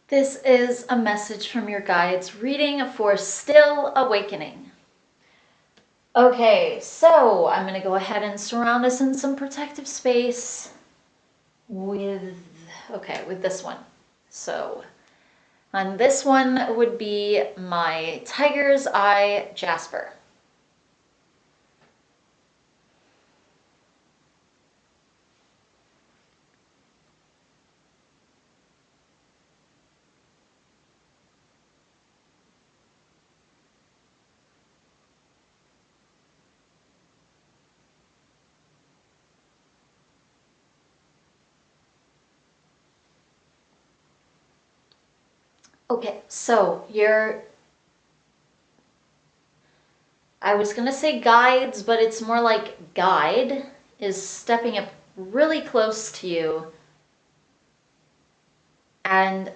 This is a message from your guides reading for Still Awakening. Okay, so I'm going to go ahead and surround us in some protective space with this one. So, on this one would be my Tiger's Eye Jasper. Okay, so I was gonna say guides, but it's more like guide is stepping up really close to you, and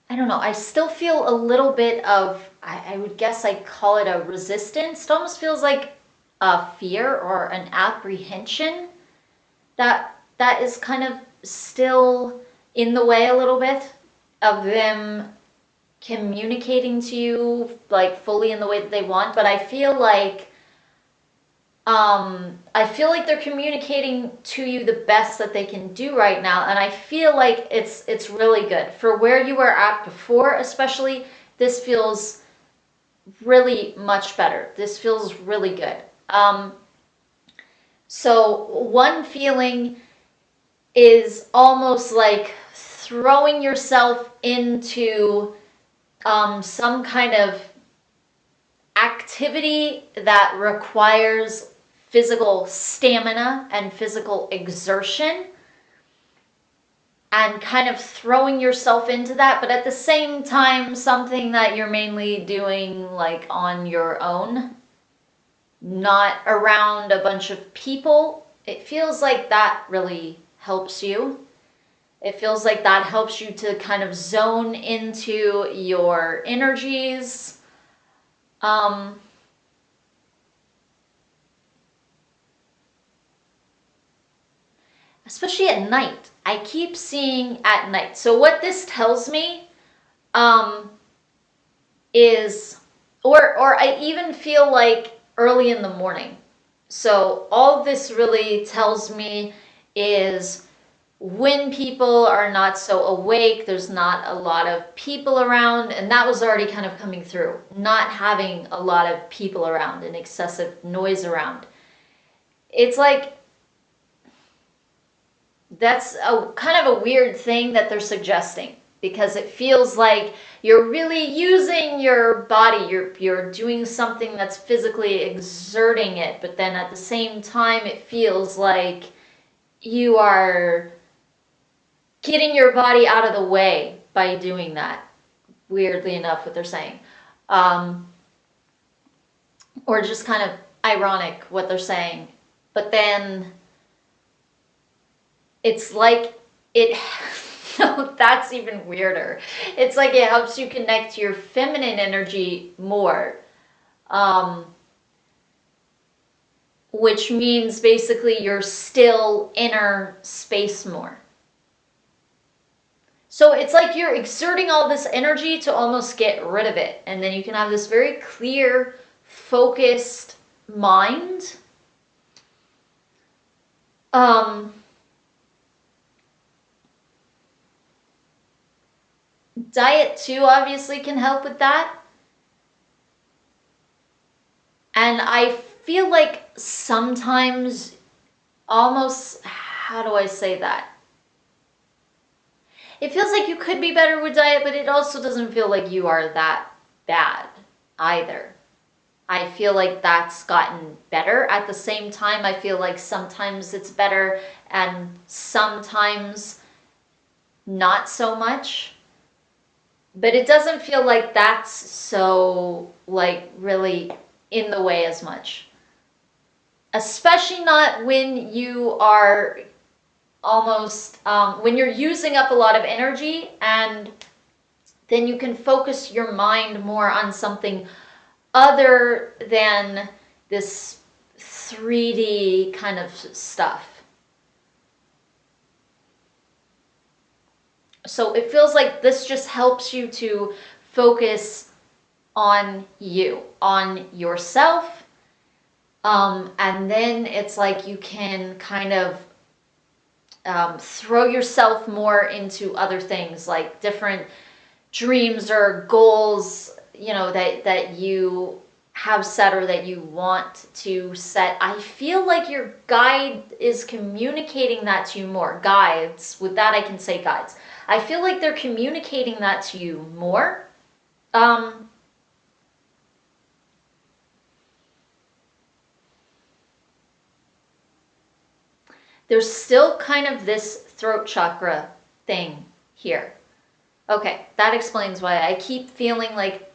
I don't know, I still feel a little bit of, I would guess I call it a resistance. It almost feels like a fear or an apprehension that is kind of still in the way a little bit of them communicating to you like fully in the way that they want. But I feel like they're communicating to you the best that they can do right now, and I feel like it's really good for where you were at before. Especially, this feels really much better. This feels really good. So one feeling is almost like throwing yourself into some kind of activity that requires physical stamina and physical exertion, and kind of throwing yourself into that, but at the same time something that you're mainly doing like on your own, not around a bunch of people. It feels like that really helps you. It feels like that helps you to kind of zone into your energies. Especially at night. I keep seeing at night. So what this tells me is, or I even feel like early in the morning. So all this really tells me is when people are not so awake, there's not a lot of people around, and that was already kind of coming through. Not having a lot of people around and excessive noise around. It's like that's a kind of a weird thing that they're suggesting, because it feels like you're really using your body, you're doing something that's physically exerting it, but then at the same time it feels like you are getting your body out of the way by doing that, weirdly enough, what they're saying. Or just kind of ironic what they're saying, but then it's like it no, that's even weirder. It's like it helps you connect to your feminine energy more, um, which means basically you're still inner space more. So it's like you're exerting all this energy to almost get rid of it, and then you can have this very clear, focused mind. Um, Diet too obviously can help with that. And I feel like sometimes, almost, how do I say that? It feels like you could be better with diet, but it also doesn't feel like you are that bad either. I feel like that's gotten better. At the same time, I feel like sometimes it's better and sometimes not so much. But it doesn't feel like that's so, like, really in the way as much. Especially not when you are almost, when you're using up a lot of energy, and then you can focus your mind more on something other than this 3D kind of stuff. So it feels like this just helps you to focus on you, on yourself. And then it's like you can kind of throw yourself more into other things, like different dreams or goals, that you have set or that you want to set. I feel like your guide is communicating that to you more. Guides, with that I can say guides. I feel like they're communicating that to you more. There's still kind of this throat chakra thing here. Okay, that explains why I keep feeling like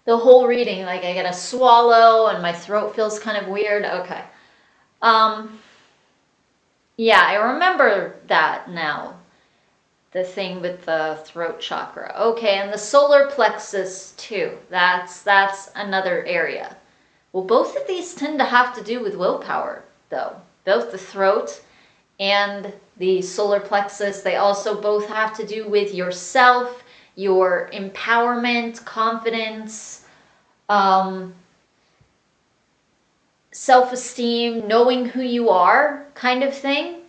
the whole reading, like I get a swallow and my throat feels kind of weird. Okay. Yeah, I remember that now. The thing with the throat chakra. Okay, and the solar plexus too. That's another area. Well, both of these tend to have to do with willpower, though. Both the throat and the solar plexus, they also both have to do with yourself, your empowerment, confidence, self-esteem, knowing who you are, kind of thing.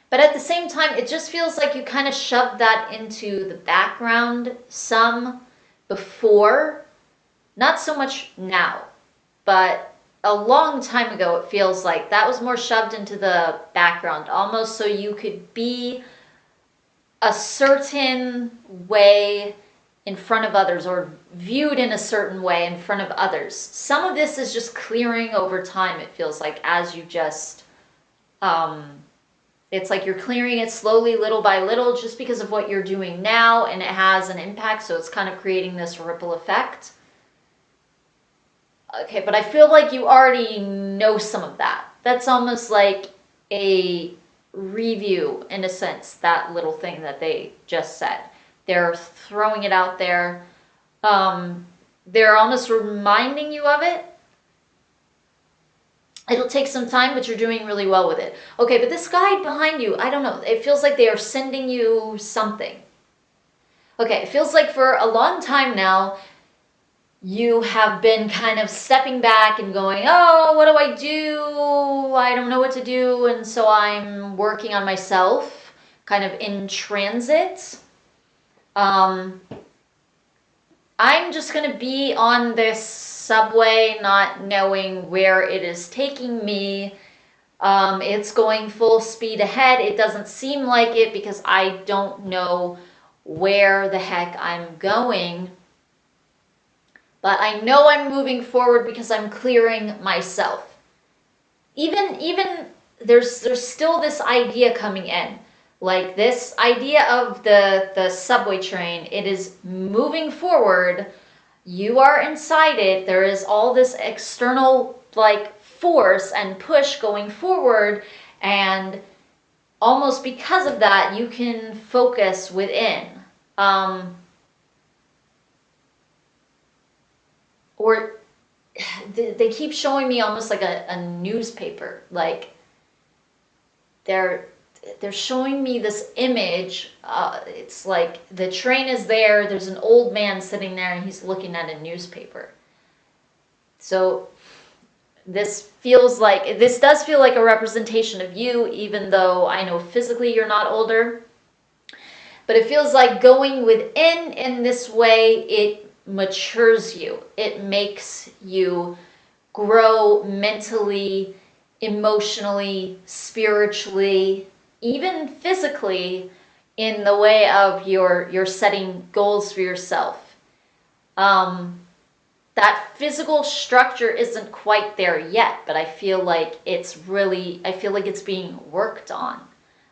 But at the same time, it just feels like you kind of shoved that into the background some before. Not so much now, but a long time ago, it feels like that was more shoved into the background, almost so you could be a certain way in front of others or viewed in a certain way in front of others. Some of this is just clearing over time, it feels like, as you just, it's like you're clearing it slowly, little by little, just because of what you're doing now, and it has an impact, so it's kind of creating this ripple effect. Okay, but I feel like you already know some of that. That's almost like a review, in a sense, that little thing that they just said. They're throwing it out there. They're almost reminding you of it. It'll take some time, but you're doing really well with it. Okay, but this guide behind you, I don't know. It feels like they are sending you something. Okay, it feels like for a long time now, you have been kind of stepping back and going, oh, what do I do? I don't know what to do. And so I'm working on myself, kind of in transit. I'm just going to be on this subway, not knowing where it is taking me. It's going full speed ahead. It doesn't seem like it because I don't know where the heck I'm going. But I know I'm moving forward because I'm clearing myself. Even there's still this idea coming in. Like this idea of the subway train, it is moving forward. You are inside it. There is all this external like force and push going forward, and almost because of that, you can focus within. Or they keep showing me almost like a newspaper, like they're showing me this image. It's like the train is there, there's an old man sitting there and he's looking at a newspaper. So this does feel like a representation of you, even though I know physically you're not older. But it feels like going within in this way, it matures you. It makes you grow mentally, emotionally, spiritually, even physically, in the way of your setting goals for yourself. That physical structure isn't quite there yet, but I feel like it's being worked on.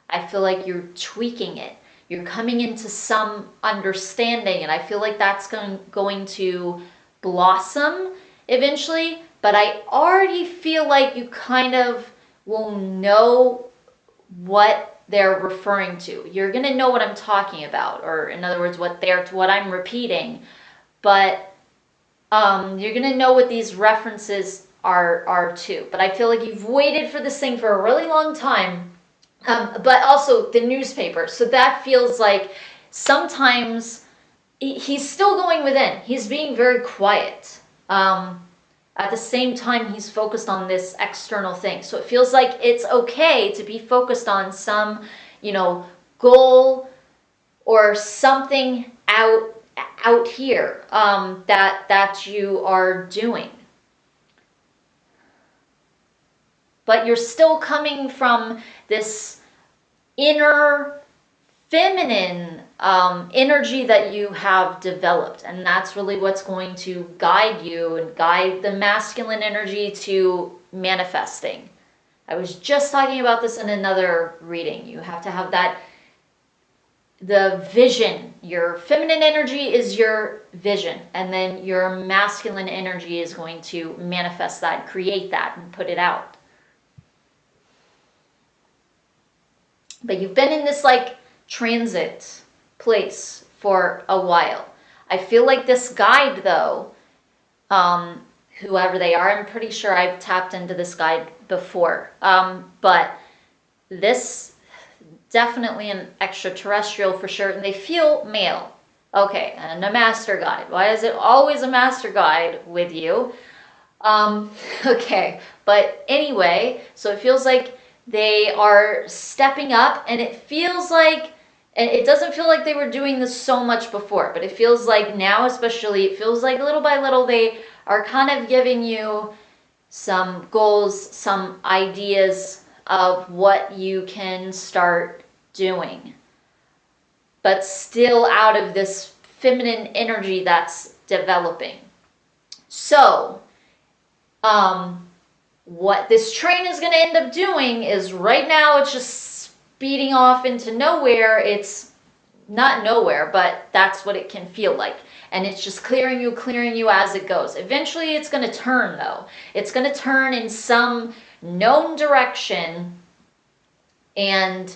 I feel like you're tweaking it. You're coming into some understanding, and I feel like that's going to blossom eventually, but I already feel like you kind of will know what they're referring to. You're going to know what I'm talking about, or in other words, what I'm repeating, but you're going to know what these references are too. But I feel like you've waited for this thing for a really long time, But also the newspaper. So that feels like sometimes he's still going within. He's being very quiet. At the same time, he's focused on this external thing. So it feels like it's okay to be focused on some, goal or something out here that you are doing. But you're still coming from this inner feminine energy that you have developed, and that's really what's going to guide you and guide the masculine energy to manifesting. I was just talking about this in another reading. You have to have the vision. Your feminine energy is your vision, and then your masculine energy is going to manifest that, create that, and put it out. But you've been in this transit place for a while. I feel like this guide, though, whoever they are, I'm pretty sure I've tapped into this guide before, but this definitely an extraterrestrial for sure, and they feel male. Okay, and a master guide. Why is it always a master guide with you? Okay, but anyway, so it feels like they are stepping up, and it feels like, and it doesn't feel like they were doing this so much before, but it feels like now, especially, it feels like little by little they are kind of giving you some goals, some ideas of what you can start doing, but still out of this feminine energy that's developing. So, what this train is going to end up doing is right now it's just speeding off into nowhere. It's not nowhere, but that's what it can feel like. And it's just clearing you as it goes. Eventually it's going to turn, though. It's going to turn in some known direction, and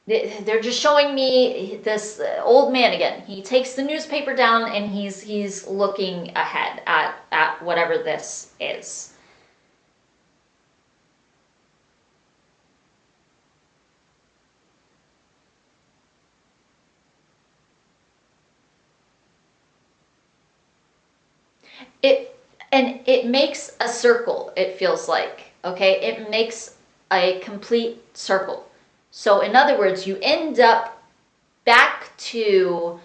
they're just showing me this old man again. He takes the newspaper down and he's looking ahead at whatever this is. It makes a circle, it feels like. Okay? It makes a complete circle. So in other words, you end up back to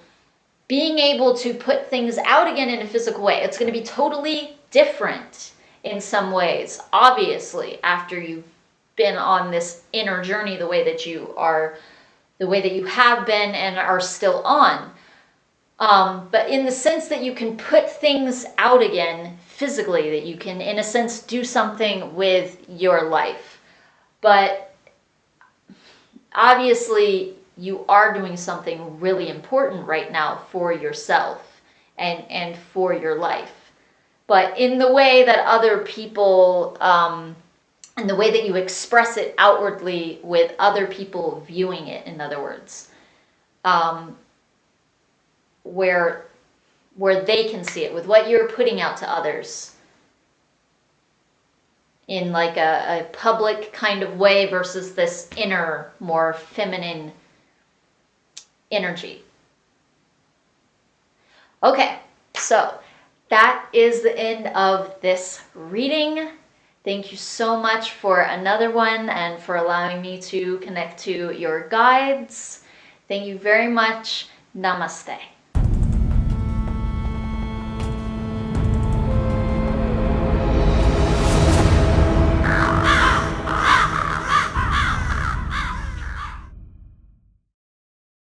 being able to put things out again in a physical way. It's going to be totally different in some ways, obviously, after you've been on this inner journey the way that you have been and are still on. But in the sense that you can put things out again physically, that you can, in a sense, do something with your life. But obviously, you are doing something really important right now for yourself and for your life. But in the way that other people, and the way that you express it outwardly with other people viewing it, in other words, where they can see it, with what you're putting out to others in like a public kind of way versus this inner, more feminine energy. Okay, so that is the end of this reading. Thank you so much for another one and for allowing me to connect to your guides. Thank you very much. Namaste.